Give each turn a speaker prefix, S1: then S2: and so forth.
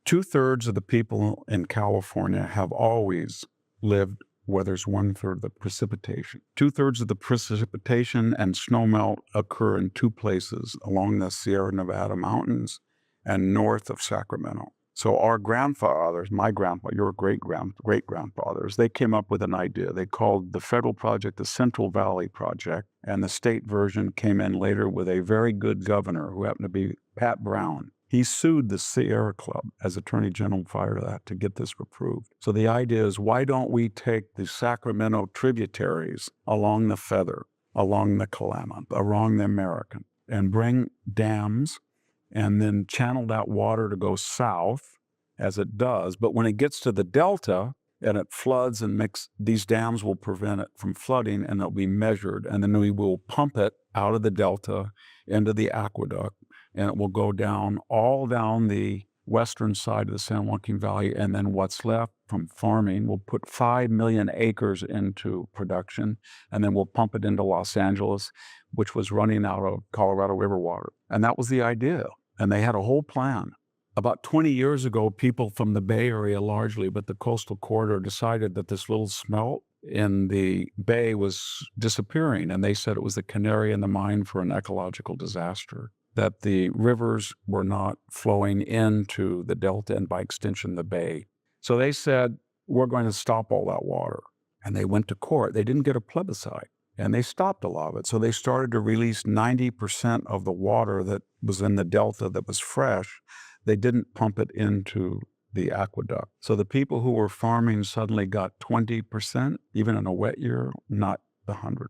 S1: 2/3 of the people in California have always lived where there's 1/3 of the precipitation. 2/3 of the precipitation and snowmelt occur in two places along the Sierra Nevada mountains and north of Sacramento. So our grandfathers, my grandpa, your great-grandfathers, they came up with an idea. They called the federal project the Central Valley Project, and the state version came in later with a very good governor who happened to be Pat Brown. He sued the Sierra Club as Attorney General prior to that to get this approved. So the idea is, why don't we take the Sacramento tributaries along the Feather, along the Klamath, along the American, and bring dams and then channel that water to go south as it does. But when it gets to the delta and it floods and these dams will prevent it from flooding, and it'll be measured. And then we will pump it out of the delta into the aqueduct, and it will go down all down the western side of the San Joaquin Valley. And then what's left from farming, we'll put 5 million acres into production, and then we'll pump it into Los Angeles, which was running out of Colorado River water. And that was the idea. And they had a whole plan. About 20 years ago, people from the Bay Area largely, but the coastal corridor, decided that this little smelt in the bay was disappearing. And they said it was the canary in the mine for an ecological disaster, that the rivers were not flowing into the delta and by extension the bay. So they said, we're going to stop all that water. And they went to court. They didn't get a plebiscite. And they stopped a lot of it. So they started to release 90% of the water that was in the delta that was fresh. They didn't pump it into the aqueduct. So the people who were farming suddenly got 20%, even in a wet year, not the 100.